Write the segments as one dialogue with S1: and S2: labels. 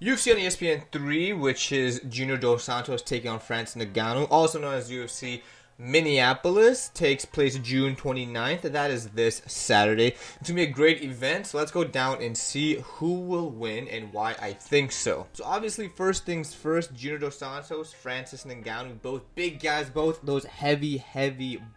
S1: UFC on ESPN 3, which is Junior Dos Santos taking on Francis Ngannou, also known as UFC Minneapolis, takes place June 29th, and that is this Saturday. It's going to be a great event, so let's go down and see who will win and why I think so. So obviously, first things first, Junior Dos Santos, Francis Ngannou, both big guys, both those heavy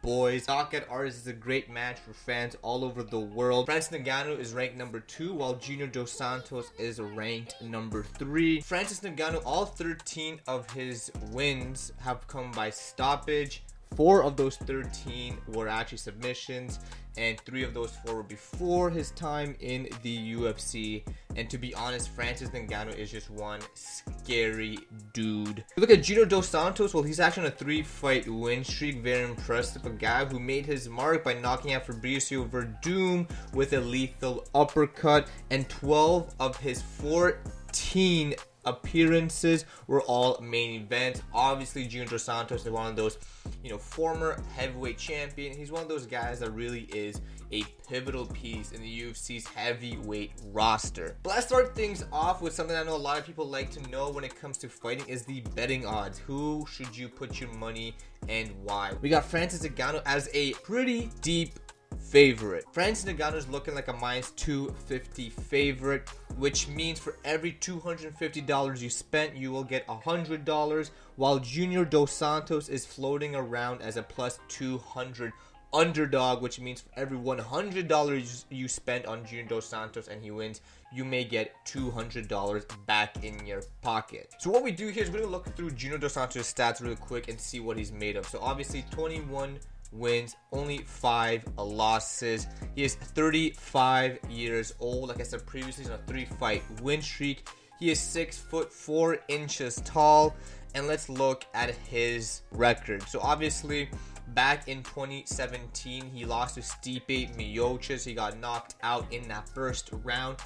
S1: boys. Knockout artists is a great match for fans all over the world. Francis Ngannou is ranked number 2, while Junior Dos Santos is ranked number 3. Francis Ngannou, all 13 of his wins have come by stoppage. 4 of those 13 were actually submissions, and 3 of those 4 were before his time in the UFC. And to be honest, Francis Ngannou is just one scary dude. Look at Junior Dos Santos. Well, he's actually on a 3-fight win streak. Very impressive. A guy who made his mark by knocking out Fabricio Verdum with a lethal uppercut, and 12 of his 14 appearances were all main events. Obviously, Junior Dos Santos is one of those, former heavyweight champion. He's one of those guys that really is a pivotal piece in the UFC's heavyweight roster. But let's start things off with something I know a lot of people like to know when it comes to fighting is the betting odds. Who should you put your money and why? We got Francis Ngannou as a pretty deep favorite. Francis Ngannou is looking like a minus 250 favorite, which means for every $250 you spent, you will get $100, while Junior Dos Santos is floating around as a plus 200 underdog, which means for every $100 you spent on Junior Dos Santos and he wins, you may get $200 back in your pocket. So what we do here is we're going to look through Junior Dos Santos' stats really quick and see what he's made of. So obviously 21 wins, only 5 losses. He is 35 years old. Like I said previously, he's on a 3-fight win streak. He is 6 foot 4 inches tall. And let's look at his record. So obviously, back in 2017, he lost to Stipe Miocic. He got knocked out in that first round.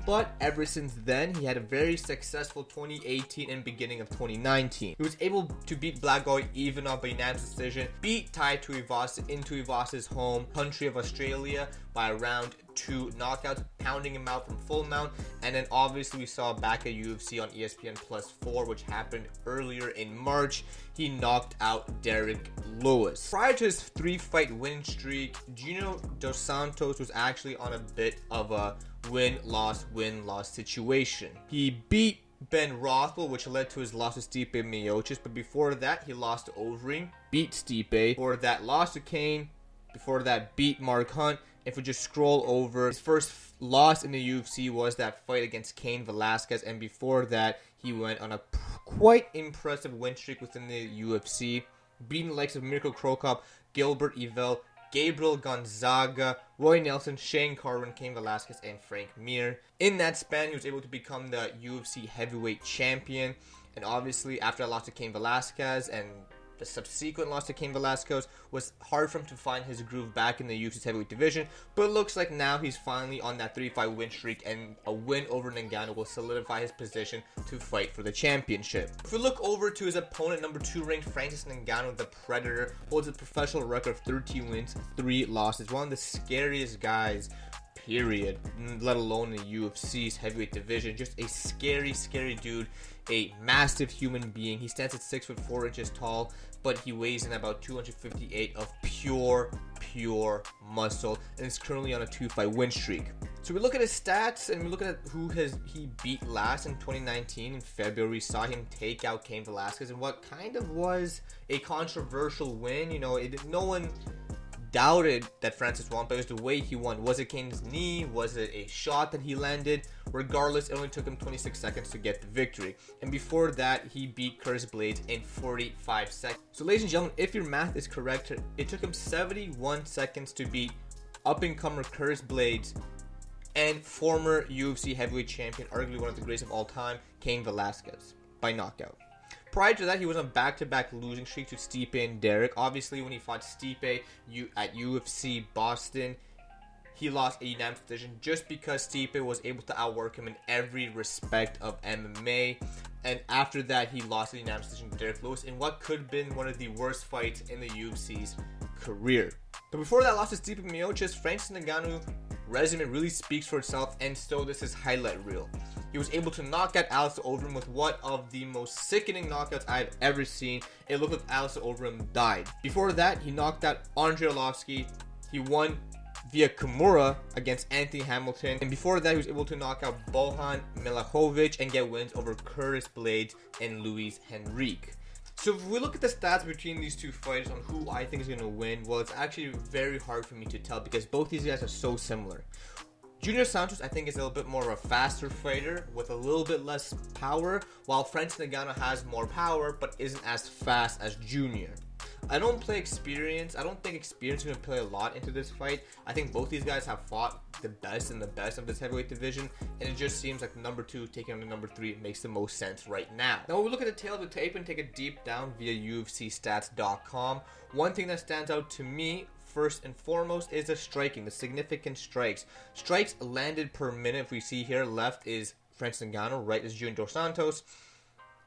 S1: But ever since then, he had a very successful 2018 and beginning of 2019. He was able to beat Blagoy Ivanov by unanimous decision, beat tuivasa in Tuivasa's home country of Australia by round 2 knockouts, pounding him out from full mount. And then obviously we saw back at UFC on ESPN Plus 4, which happened earlier in March, he knocked out Derek Lewis. Prior to his 3-fight win streak, Junior Dos Santos was actually on a bit of a win-loss situation. He beat Ben Rothwell, which led to his loss to Stipe Miocic, but before that, he lost to Overeem, beat Stipe, before that, lost to Kane, before that, beat Mark Hunt. If we just scroll over, his first loss in the UFC was that fight against Cain Velasquez, and before that, he went on a quite impressive win streak within the UFC, beating the likes of Mirko Cro Cop, Gilbert Yvel, Gabriel Gonzaga, Roy Nelson, Shane Carwin, Cain Velasquez, and Frank Mir. In that span, he was able to become the UFC heavyweight champion. And obviously, after I lost to Cain Velasquez and the subsequent loss to Cain Velasquez, was hard for him to find his groove back in the UFC's heavyweight division. But it looks like now he's finally on that 3-fight win streak, and a win over Ngannou will solidify his position to fight for the championship. If we look over to his opponent, number 2 ranked Francis Ngannou, the Predator, holds a professional record of 13 wins, 3 losses. One of the scariest guys, period, let alone in the UFC's heavyweight division. Just a scary dude, a massive human being. He stands at 6 foot 4 inches tall, but he weighs in about 258 of pure muscle, and is currently on a 2-fight win streak. So we look at his stats and we look at who he beat last in 2019. In February, we saw him take out Cain Velasquez in what kind of was a controversial win. No one doubted that Francis won, but it was the way he won. Was it Kane's knee? Was it a shot that he landed? Regardless, it only took him 26 seconds to get the victory. And before that, he beat Curtis Blades in 45 seconds. So ladies and gentlemen, if your math is correct, it took him 71 seconds to beat up-and-comer Curtis Blades and former UFC heavyweight champion, arguably one of the greatest of all time, Cain Velasquez, by knockout. Prior to that, he was on back-to-back losing streak to Stipe and Derek. Obviously, when he fought Stipe at UFC Boston, he lost a unanimous decision just because Stipe was able to outwork him in every respect of MMA. And after that, he lost a unanimous decision to Derek Lewis in what could have been one of the worst fights in the UFC's career. But before that loss to Stipe Miocic, Francis Ngannou resume really speaks for itself, and so this is highlight reel. He he was able to knock out Alistair Overeem with one of the most sickening knockouts I've ever seen. It looked like Alistair Overeem died. Before that, he knocked out Andrei Arlovski. He won via Kimura against Anthony Hamilton, and before that he was able to knock out Bohan Milakovic and get wins over Curtis Blades and Luis Henrique. So if we look at the stats between these two fighters on who I think is going to win, well, it's actually very hard for me to tell because both these guys are so similar. Junior Santos, I think, is a little bit more of a faster fighter with a little bit less power, while Francis Ngannou has more power but isn't as fast as Junior. I don't think experience is going to play a lot into this fight. I think both these guys have fought the best and the best of this heavyweight division, and it just seems like number 2 taking on the number 3 makes the most sense right now. Now when we look at the tail of the tape and take a deep down via UFCstats.com, one thing that stands out to me first and foremost is the striking, the significant strikes. Strikes landed per minute, if we see here, left is Francis Ngannou, right is Junior Dos Santos.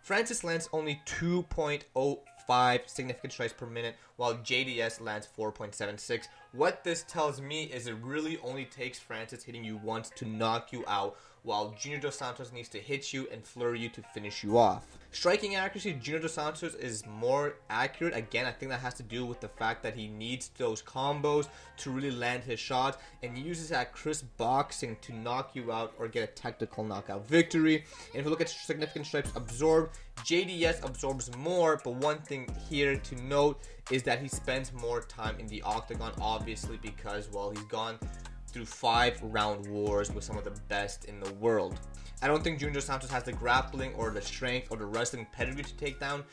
S1: Francis lands only 2.05 significant strikes per minute, while JDS lands 4.76. What this tells me is it really only takes Francis hitting you once to knock you out, while Junior Dos Santos needs to hit you and flurry you to finish you off. Striking accuracy, Junior Dos Santos is more accurate. Again, I think that has to do with the fact that he needs those combos to really land his shots, and he uses that crisp boxing to knock you out or get a technical knockout victory. And if we look at significant strikes absorbed, JDS absorbs more, but one thing here to note is that he spends more time in the octagon, obviously because, well, he's gone through 5-round wars with some of the best in the world. I don't think Junior Dos Santos has the grappling or the strength or the wrestling pedigree to take down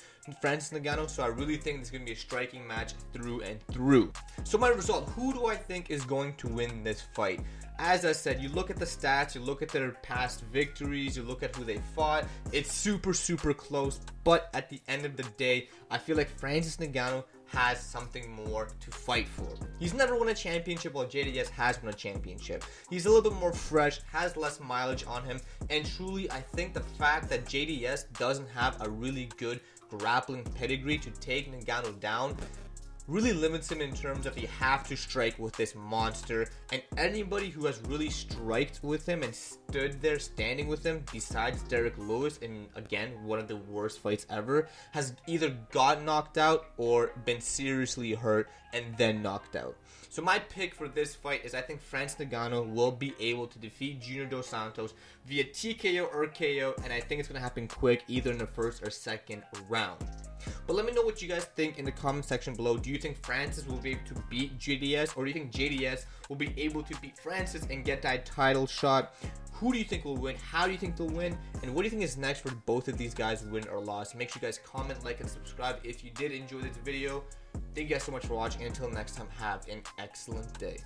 S1: Francis Ngannou, so I really think this is going to be a striking match through and through. So my result, who do I think is going to win this fight? As I said, you look at the stats, you look at their past victories, you look at who they fought, it's super close, but at the end of the day, I feel like Francis Ngannou has something more to fight for. He's never won a championship, while JDS has won a championship. He's a little bit more fresh, has less mileage on him, and truly I think the fact that JDS doesn't have a really good grappling pedigree to take Ngannou down really limits him in terms of he have to strike with this monster, and anybody who has really striked with him and stood there standing with him besides Derek Lewis in, again, one of the worst fights ever, has either got knocked out or been seriously hurt and then knocked out. So my pick for this fight is I think Francis Ngannou will be able to defeat Junior Dos Santos via TKO or KO, and I think it's going to happen quick, either in the first or second round. But let me know what you guys think in the comment section below. Do you think Francis will be able to beat JDS, or do you think JDS will be able to beat Francis and get that title shot? Who do you think will win? How do you think they'll win? And what do you think is next for both of these guys, win or loss? Make sure you guys comment, like, and subscribe if you did enjoy this video. Thank you guys so much for watching. Until next time, have an excellent day.